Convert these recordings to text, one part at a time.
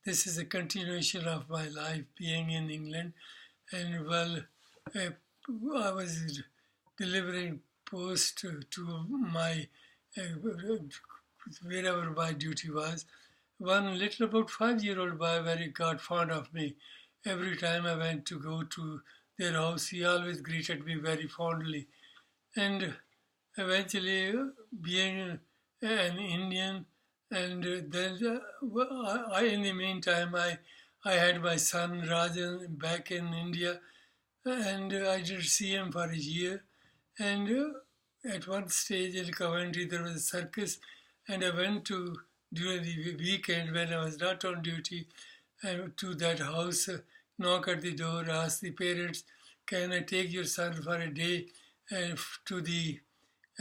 this is a continuation of my life being in England. And uh, I was delivering post to my wherever my duty was. One little about 5-year-old boy very got fond of me. Every time I went to go to their house, he always greeted me very fondly. And eventually, being an Indian, and then in the meantime, I had my son Rajan back in India, and I did see him for a year. And at one stage in Coventry, there was a circus, and I went to during the weekend when I was not on duty to that house, knock at the door, ask the parents, "Can I take your son for a day to the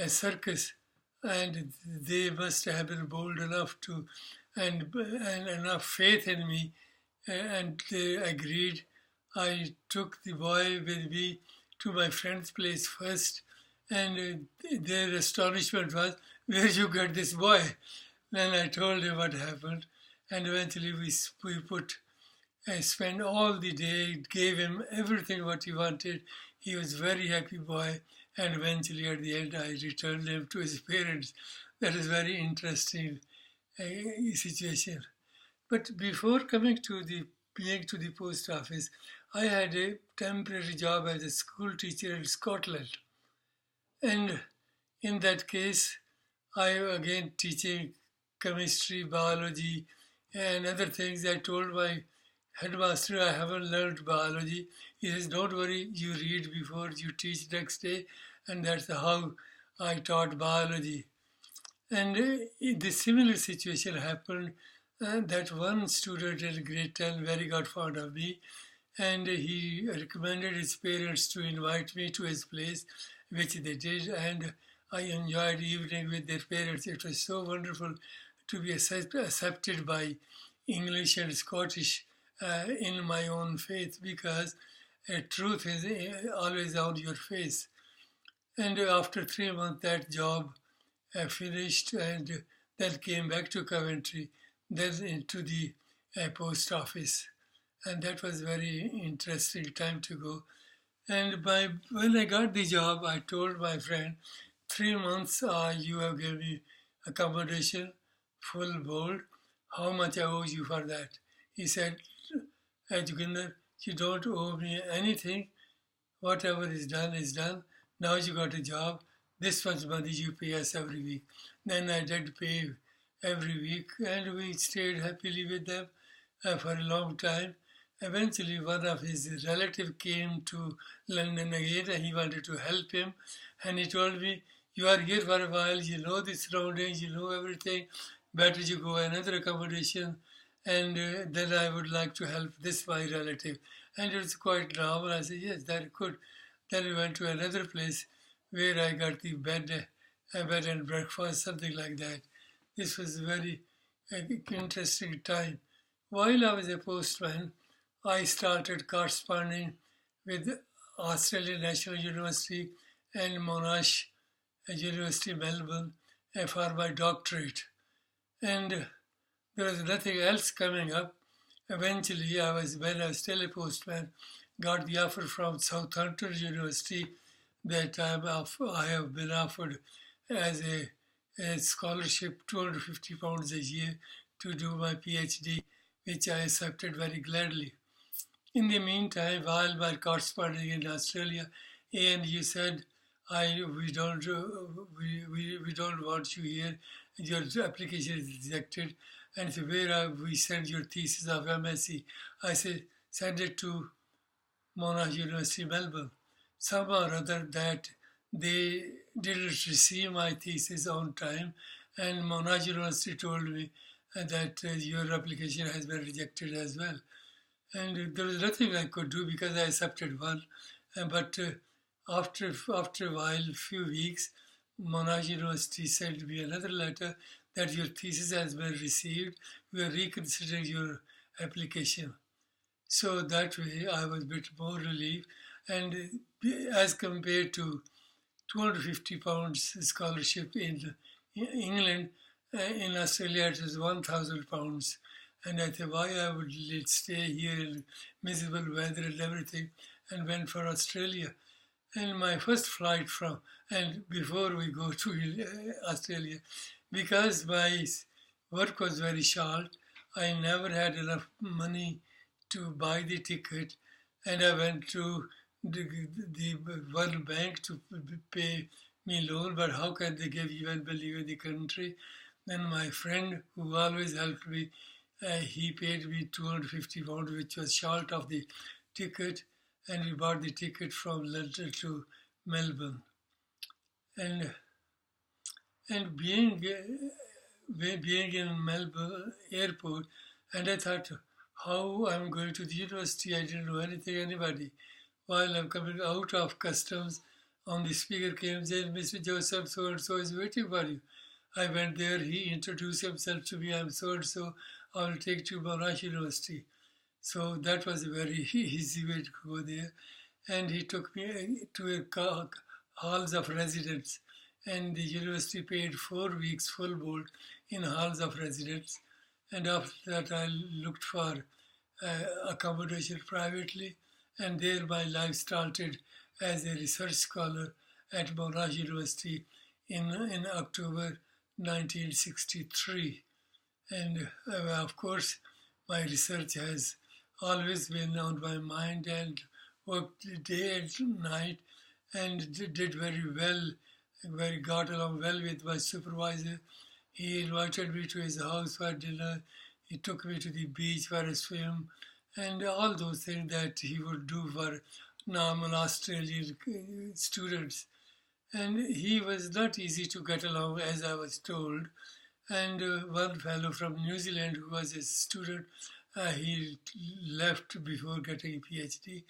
circus?" And they must have been bold enough to, and enough faith in me, and they agreed. I took the boy with me to my friend's place first, and their astonishment was, "Where you get this boy?" Then I told him what happened, and eventually we put I spent all the day, gave him everything what he wanted. He was a very happy boy, and eventually at the end I returned him to his parents. That is very interesting situation. But before coming to the being to the post office, I had a temporary job as a school teacher in Scotland, and in that case, I again teaching chemistry, biology, and other things. I told my headmaster I haven't learned biology. He says, "Don't worry, you read before you teach next day," and that's how I taught biology. And the similar situation happened that one student in grade 10 very got fond of me, and he recommended his parents to invite me to his place, which they did, and I enjoyed evening with their parents. It was so wonderful to be accepted by English and Scottish in my own faith, because truth is always on your face. And after 3 months, that job finished, and then came back to Coventry, then into the post office. And that was very interesting time to go. And when I got the job, I told my friend, 3 months you have given me accommodation, full board. How much I owe you for that? He said, "Joginder, you don't owe me anything. Whatever is done is done. Now you got a job. This much money you pay us every week." Then I did pay every week, and we stayed happily with them for a long time. Eventually, one of his relatives came to London again, and he wanted to help him. And he told me, "You are here for a while, you know the surroundings, you know everything. Better you go another accommodation, and then I would like to help this my relative." And it was quite normal. I said, "Yes, that could." Then we went to another place where I got the bed and breakfast, something like that. This was a very interesting time. While I was a postman, I started corresponding with Australian National University and Monash University, Melbourne, for my doctorate. And there was nothing else coming up. Eventually, when I was still a postman, got the offer from Southampton University that I have been offered as a scholarship, £250 a year, to do my PhD, which I accepted very gladly. In the meantime, while my corresponding in Australia, ANU said, we don't want you here. Your application is rejected." And so where we send your thesis of MSc? I said, "Send it to Monash University, Melbourne." Somehow or other that they didn't receive my thesis on time, and Monash University told me that your application has been rejected as well. And there was nothing I could do because I accepted one. But after a while, few weeks, Monash University sent me another letter that your thesis has been received. We are reconsidering your application. So that way, I was a bit more relieved. And as compared to £250 scholarship in England, in Australia it was £1,000 And I thought, why I would stay here in miserable weather and everything, and went for Australia. And my first flight from, and before we go to Australia, because my work was very short, I never had enough money to buy the ticket, and I went to the World Bank to pay me loan. But how can they give you when leaving the country? Then my friend, who always helped me, he paid me £250, which was short of the ticket, and we bought the ticket from London to Melbourne. And being in Melbourne airport, and I thought, how I'm going to the university? I didn't know anybody. While I'm coming out of customs, on the speaker came saying, Mr. Joseph, so and so is waiting for you. I went there. He introduced himself to me. I'm so and so. I will take you to Monash University. So that was a very easy way to go there. And he took me to a halls of residence. And the university paid 4 weeks full board in halls of residence. And after that, I looked for accommodation privately. And there my life started as a research scholar at Monash University in October 1963. And of course, my research has always been on my mind, and worked day and night, and did very well, got along well with my supervisor. He invited me to his house for dinner. He took me to the beach for a swim, and all those things that he would do for normal Australian students. And he was not easy to get along, as I was told. And one fellow from New Zealand who was a student, he left before getting a PhD.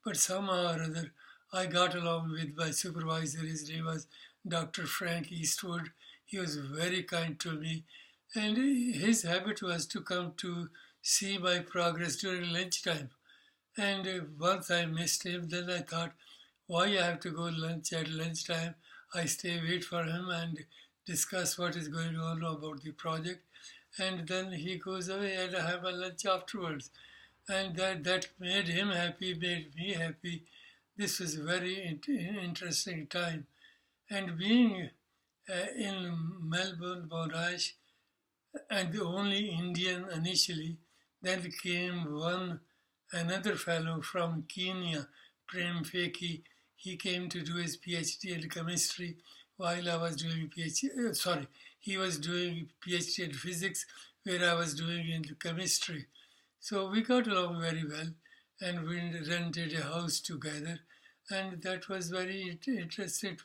But somehow or other, I got along with my supervisor. His name was Dr. Frank Eastwood. He was very kind to me. And his habit was to come to see my progress during lunchtime. And once I missed him, then I thought, why I have to go lunch at lunchtime? I stay, wait for him and discuss what is going on about the project. And then he goes away and I have a lunch afterwards. And that made him happy, made me happy. This was a very interesting time. And being in Melbourne, Monash, and the only Indian initially, then came another fellow from Kenya, Prem Feki. He came to do his PhD in chemistry while I was doing PhD. He was doing PhD in physics, where I was doing in chemistry. So we got along very well, and we rented a house together, and that was very interesting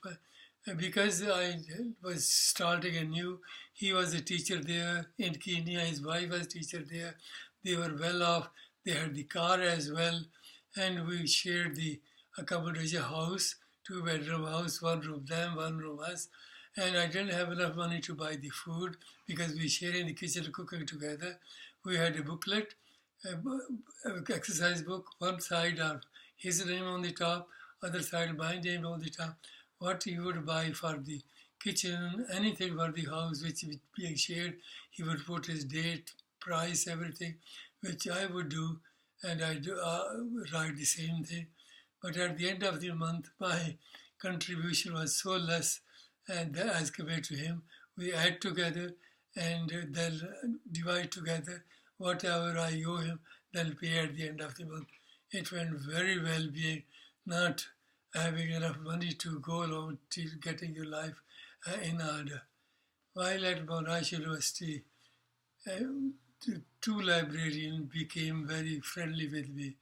because I was starting anew. He was a teacher there in Kenya. His wife was a teacher there. They were well off. They had the car as well, and we shared the accommodation house, 2-bedroom house, 1 room them, 1 room us. And I didn't have enough money to buy the food because we shared in the kitchen cooking together. We had a booklet, exercise book, one side of his name on the top, other side my name on the top. What he would buy for the kitchen, anything for the house which was being shared, he would put his date, price, everything, which I would do, and I do write the same thing. But at the end of the month, my contribution was so less, and as compared to him, we add together and then divide together. Whatever I owe him, then pay at the end of the month. It went very well, being not having enough money to go along to getting your life in order. While at Monash University, the 2 librarians became very friendly with me.